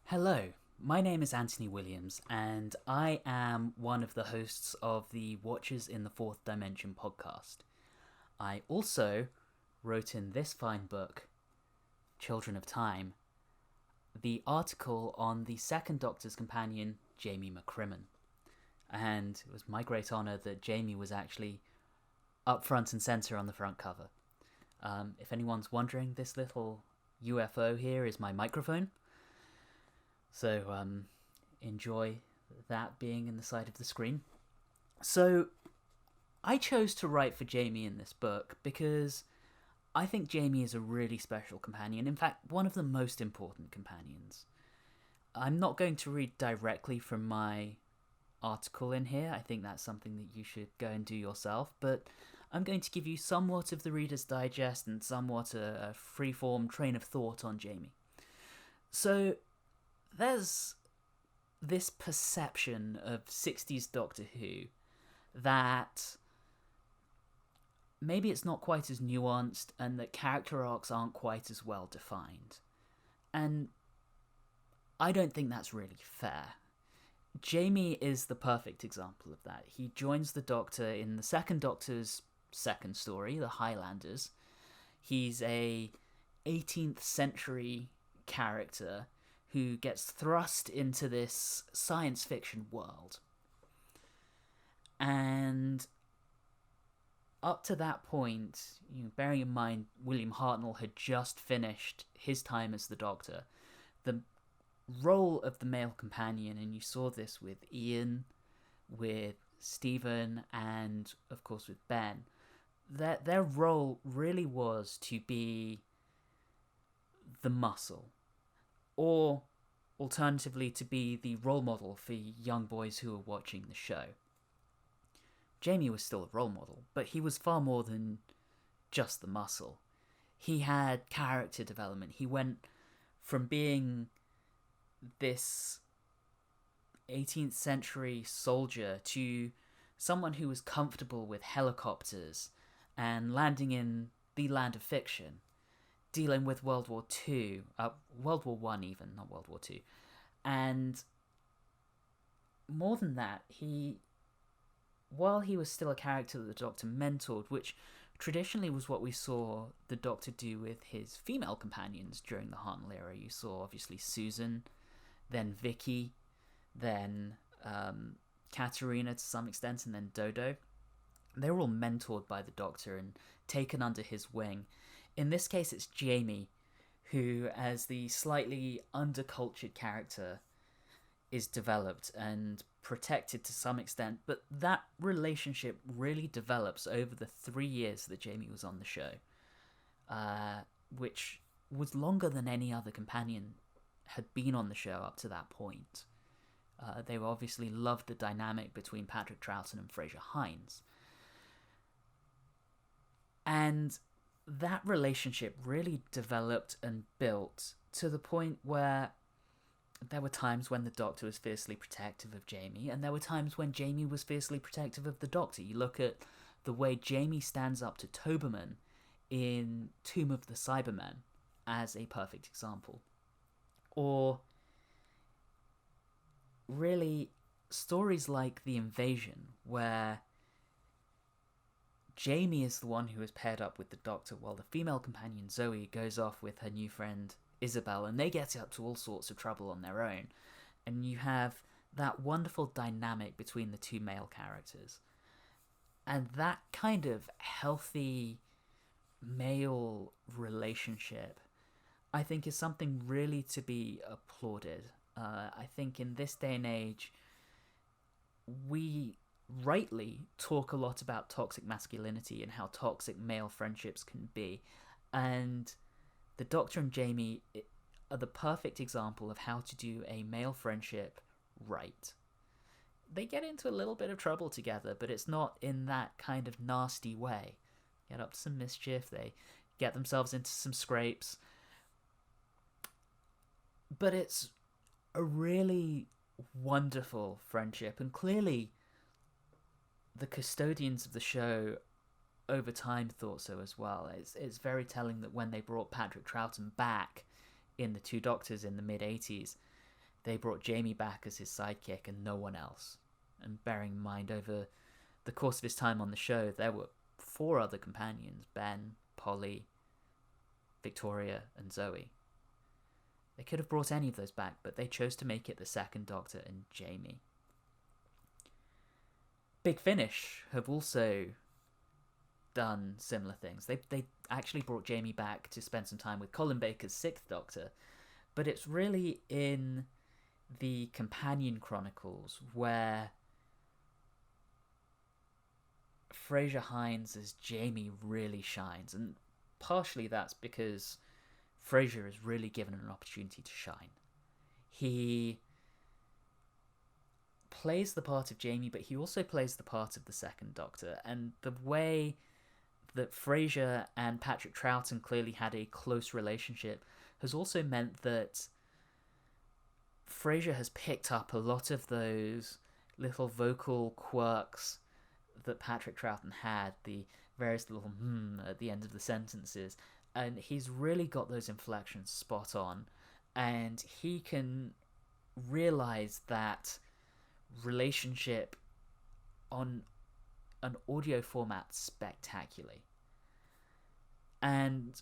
Hello, my name is Anthony Williams, and I am one of the hosts of the Watchers in the Fourth Dimension podcast. I also wrote in this fine book, Children of Time, the article on the second Doctor's companion, Jamie McCrimmon. And it was my great honour that Jamie was actually up front and centre on the front cover. If anyone's wondering, this little UFO here is my microphone. So enjoy that being in the side of the screen. So I chose to write for Jamie in this book because I think Jamie is a really special companion. In fact, one of the most important companions. I'm not going to read directly from my article in here. I think that's something that you should go and do yourself. But I'm going to give you somewhat of the Reader's Digest and somewhat a free-form train of thought on Jamie. So there's this perception of 60s Doctor Who that maybe it's not quite as nuanced and that character arcs aren't quite as well defined. And I don't think that's really fair. Jamie is the perfect example of that. He joins the Doctor in the second Doctor's second story, The Highlanders. He's a 18th century character who gets thrust into this science fiction world. And up to that point, bearing in mind William Hartnell had just finished his time as the Doctor, the role of the male companion, and you saw this with Ian, with Stephen, and of course with Ben, their role really was to be the muscle, or alternatively to be the role model for young boys who are watching the show. Jamie was still a role model, but he was far more than just the muscle. He had character development. He went from being this 18th century soldier to someone who was comfortable with helicopters and landing in the land of fiction, dealing with World War II, World War One even, not World War II. And more than that, while he was still a character that the Doctor mentored, which traditionally was what we saw the Doctor do with his female companions during the Hartnell era. You saw, obviously, Susan, then Vicky, then Katerina to some extent, and then Dodo. They were all mentored by the Doctor and taken under his wing. In this case, it's Jamie, who, as the slightly undercultured character, is developed and protected to some extent, but that relationship really develops over the 3 years that Jamie was on the show, which was longer than any other companion had been on the show up to that point. They obviously loved the dynamic between Patrick Troughton and Fraser Hines. And that relationship really developed and built to the point where there were times when the Doctor was fiercely protective of Jamie, and there were times when Jamie was fiercely protective of the Doctor. You look at the way Jamie stands up to Toberman in Tomb of the Cybermen as a perfect example. Or really stories like The Invasion, where Jamie is the one who is paired up with the Doctor while the female companion Zoe goes off with her new friend Isabel, and they get up to all sorts of trouble on their own. And you have that wonderful dynamic between the two male characters. And that kind of healthy male relationship, I think, is something really to be applauded. I think in this day and age, we rightly talk a lot about toxic masculinity and how toxic male friendships can be. And the Doctor and Jamie are the perfect example of how to do a male friendship right. They get into a little bit of trouble together, but it's not in that kind of nasty way. Get up to some mischief, they get themselves into some scrapes. But it's a really wonderful friendship, and clearly the custodians of the show over time thought so as well. It's very telling that when they brought Patrick Troughton back in the Two Doctors in the mid-80s, they brought Jamie back as his sidekick and no one else. And bearing in mind, over the course of his time on the show, there were 4 other companions: Ben, Polly, Victoria, and Zoe. They could have brought any of those back, but they chose to make it the Second Doctor and Jamie. Big Finish have also done similar things. They actually brought Jamie back to spend some time with Colin Baker's Sixth Doctor, but it's really in the Companion Chronicles where Fraser Hines as Jamie really shines, and partially that's because Fraser is really given an opportunity to shine. He plays the part of Jamie, but he also plays the part of the Second Doctor, and the way that Fraser and Patrick Troughton clearly had a close relationship has also meant that Fraser has picked up a lot of those little vocal quirks that Patrick Troughton had, the various little at the end of the sentences, and he's really got those inflections spot on, and he can realize that relationship on an audio format spectacularly. And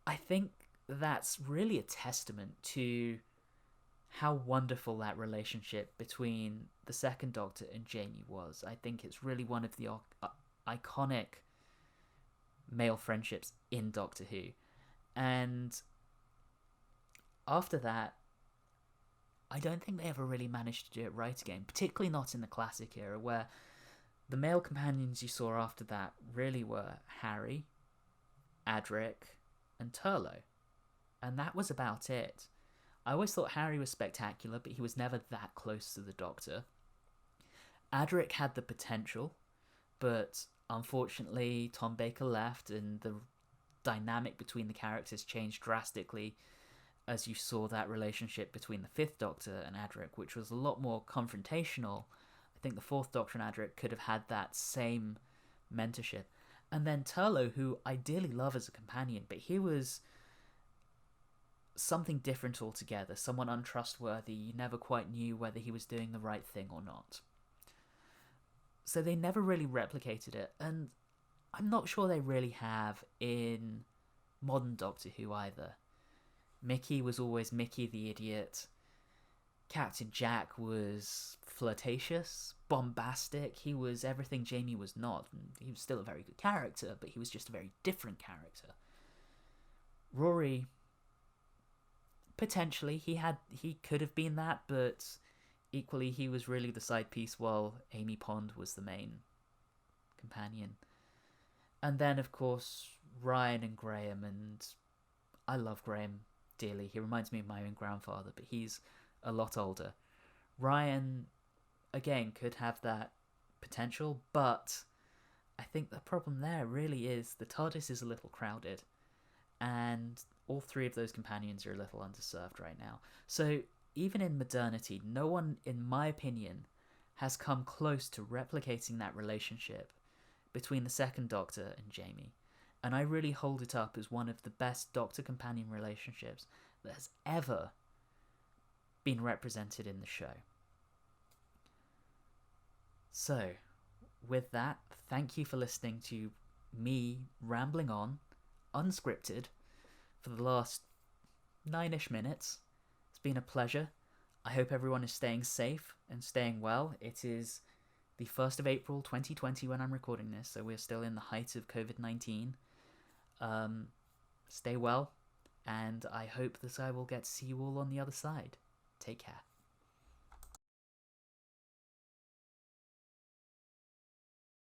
I think that's really a testament to how wonderful that relationship between the Second Doctor and Jamie was. I think it's really one of the iconic male friendships in Doctor Who. And after that, I don't think they ever really managed to do it right again, particularly not in the classic era, where the male companions you saw after that really were Harry, Adric, and Turlough. And that was about it. I always thought Harry was spectacular, but he was never that close to the Doctor. Adric had the potential, but unfortunately Tom Baker left, and the dynamic between the characters changed drastically as you saw that relationship between the Fifth Doctor and Adric, which was a lot more confrontational. I think the Fourth Doctor and Adric could have had that same mentorship. And then Turlough, who I dearly love as a companion, but he was something different altogether, someone untrustworthy. You never quite knew whether he was doing the right thing or not. So they never really replicated it, and I'm not sure they really have in modern Doctor Who either. Mickey was always Mickey the idiot. Captain Jack was flirtatious, bombastic. He was everything Jamie was not. He was still a very good character, but he was just a very different character. Rory, potentially, he could have been that, but equally he was really the side piece while Amy Pond was the main companion. And then, of course, Ryan and Graham, and I love Graham dearly. He reminds me of my own grandfather, but he's a lot older. Ryan, again, could have that potential, but I think the problem there really is the TARDIS is a little crowded, and all 3 of those companions are a little underserved right now. So even in modernity, no one, in my opinion, has come close to replicating that relationship between the Second Doctor and Jamie. And I really hold it up as one of the best Doctor-companion relationships that has ever been represented in the show. So, with that, thank you for listening to me rambling on, unscripted, for the last 9-ish minutes. It's been a pleasure. I hope everyone is staying safe and staying well. It is the 1st of April 2020 when I'm recording this, so we're still in the height of COVID-19. Stay well, and I hope that I will get to see you all on the other side. Take care.